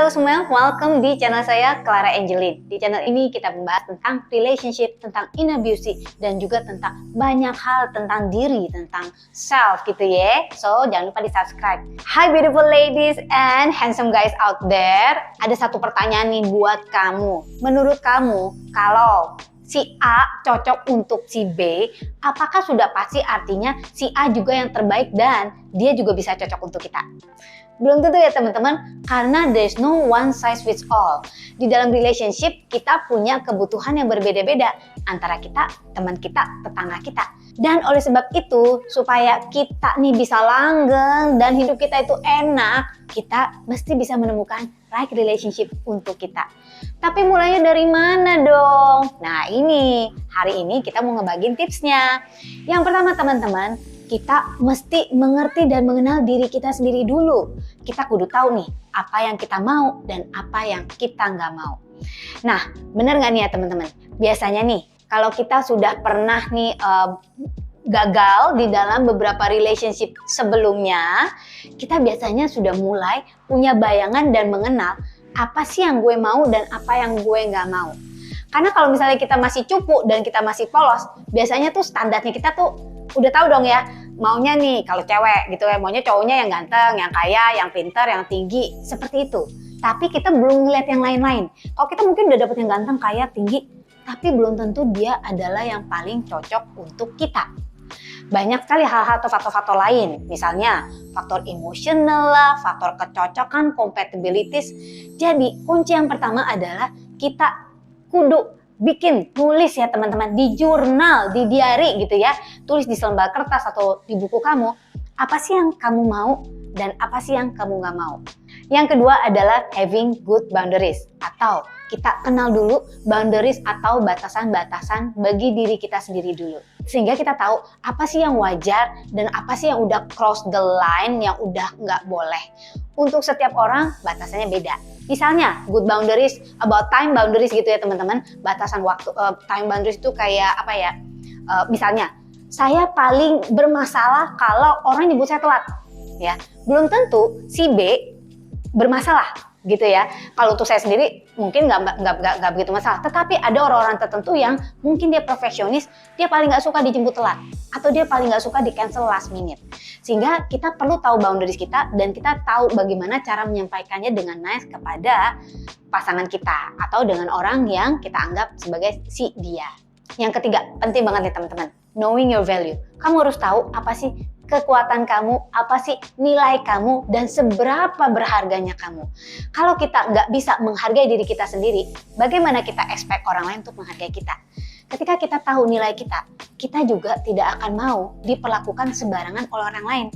Halo semua, welcome di channel saya Clara Angelin. Di channel ini kita membahas tentang relationship, tentang inner beauty, dan juga tentang banyak hal tentang diri, tentang self gitu ya. So, jangan lupa di subscribe. Hi beautiful ladies and handsome guys out there. Ada satu pertanyaan nih buat kamu. Menurut kamu, kalau si A cocok untuk si B, apakah sudah pasti artinya si A juga yang terbaik dan dia juga bisa cocok untuk kita? Belum tentu ya teman-teman, karena there's no one size fits all. Di dalam relationship, kita punya kebutuhan yang berbeda-beda antara kita, teman kita, tetangga kita. Dan oleh sebab itu, supaya kita nih bisa langgeng dan hidup kita itu enak, kita mesti bisa menemukan right relationship untuk kita. Tapi mulainya dari mana dong? Nah ini, hari ini kita mau ngebagiin tipsnya. Yang pertama teman-teman, kita mesti mengerti dan mengenal diri kita sendiri dulu. Kita kudu tahu nih, apa yang kita mau dan apa yang kita nggak mau. Nah, bener nggak nih ya teman-teman? Biasanya nih, kalau kita sudah pernah nih gagal di dalam beberapa relationship sebelumnya, kita biasanya sudah mulai punya bayangan dan mengenal apa sih yang gue mau dan apa yang gue nggak mau. Karena kalau misalnya kita masih cupu dan kita masih polos, biasanya tuh standarnya kita tuh udah tahu dong ya, maunya nih kalau cewek gitu ya, maunya cowoknya yang ganteng, yang kaya, yang pintar, yang tinggi, seperti itu. Tapi kita belum ngeliat yang lain-lain. Kalau kita mungkin udah dapet yang ganteng, kaya, tinggi, tapi belum tentu dia adalah yang paling cocok untuk kita. Banyak sekali hal-hal atau faktor-faktor lain, misalnya faktor emosional lah, faktor kecocokan, compatibilities. Jadi kunci yang pertama adalah kita kudu nulis ya teman-teman, di jurnal, di diary gitu ya, tulis di selembar kertas atau di buku kamu, apa sih yang kamu mau dan apa sih yang kamu nggak mau. Yang kedua adalah having good boundaries, atau kita kenal dulu boundaries atau batasan-batasan bagi diri kita sendiri dulu. Sehingga kita tahu apa sih yang wajar dan apa sih yang udah cross the line, yang udah nggak boleh. Untuk setiap orang batasannya beda. Misalnya good boundaries about time boundaries gitu ya teman-teman. Batasan waktu, time boundaries itu kayak apa ya? Misalnya saya paling bermasalah kalau orang nyebut saya telat. Ya, belum tentu si B bermasalah gitu ya. Kalau untuk saya sendiri mungkin nggak begitu masalah. Tetapi ada orang-orang tertentu yang mungkin dia perfeksionis, dia paling nggak suka dijemput telat, atau dia paling nggak suka di cancel last minute. Sehingga kita perlu tahu boundaries kita dan kita tahu bagaimana cara menyampaikannya dengan nice kepada pasangan kita atau dengan orang yang kita anggap sebagai si dia. Yang ketiga, penting banget nih teman-teman, knowing your value. Kamu harus tahu apa sih kekuatan kamu, apa sih nilai kamu, dan seberapa berharganya kamu. Kalau kita nggak bisa menghargai diri kita sendiri, bagaimana kita expect orang lain untuk menghargai kita? Ketika kita tahu nilai kita, kita juga tidak akan mau diperlakukan sembarangan oleh orang lain.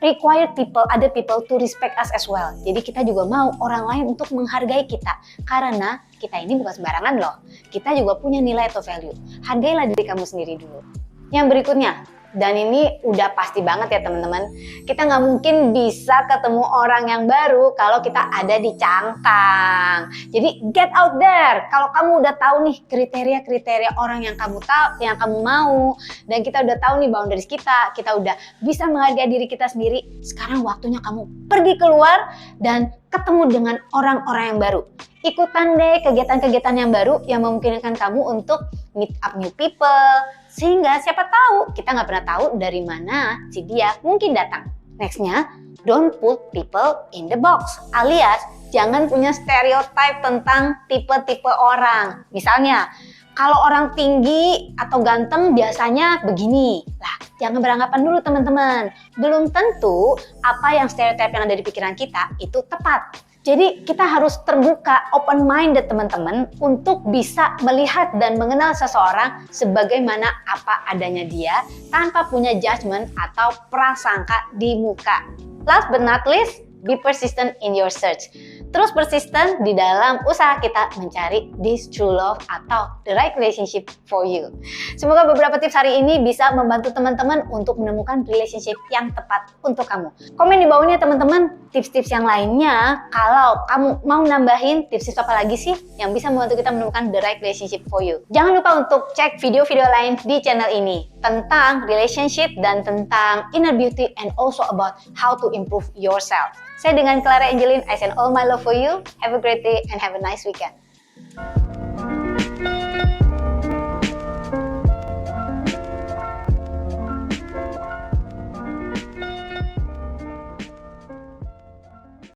Require other people to respect us as well. Jadi kita juga mau orang lain untuk menghargai kita. Karena kita ini bukan sembarangan loh. Kita juga punya nilai atau value. Hargailah diri kamu sendiri dulu. Yang berikutnya, dan ini udah pasti banget ya teman-teman, kita nggak mungkin bisa ketemu orang yang baru kalau kita ada di cangkang. Jadi get out there. Kalau kamu udah tahu nih kriteria-kriteria orang yang kamu tahu, yang kamu mau, dan kita udah tahu nih boundaries kita udah bisa menghargai diri kita sendiri. Sekarang waktunya kamu pergi keluar dan ketemu dengan orang-orang yang baru. Ikutan deh kegiatan-kegiatan yang baru yang memungkinkan kamu untuk meet up new people. Sehingga siapa tahu, kita nggak pernah tahu dari mana si dia mungkin datang. Nextnya, don't put people in the box. Alias, jangan punya stereotype tentang tipe-tipe orang. Misalnya, kalau orang tinggi atau ganteng biasanya begini. Lah, jangan beranggapan dulu teman-teman. Belum tentu apa yang stereotype yang ada di pikiran kita itu tepat. Jadi kita harus terbuka, open-minded teman-teman untuk bisa melihat dan mengenal seseorang sebagaimana apa adanya dia tanpa punya judgment atau prasangka di muka. Last but not least, be persistent in your search. Terus persisten di dalam usaha kita mencari this true love atau the right relationship for you. Semoga beberapa tips hari ini bisa membantu teman-teman untuk menemukan relationship yang tepat untuk kamu. Komen di bawahnya teman-teman tips-tips yang lainnya. Kalau kamu mau nambahin tips-tips apa lagi sih yang bisa membantu kita menemukan the right relationship for you. Jangan lupa untuk cek video-video lain di channel ini tentang relationship dan tentang inner beauty and also about how to improve yourself. Saya dengan Clara Angeline, I send all my love for you. Have a great day and have a nice weekend.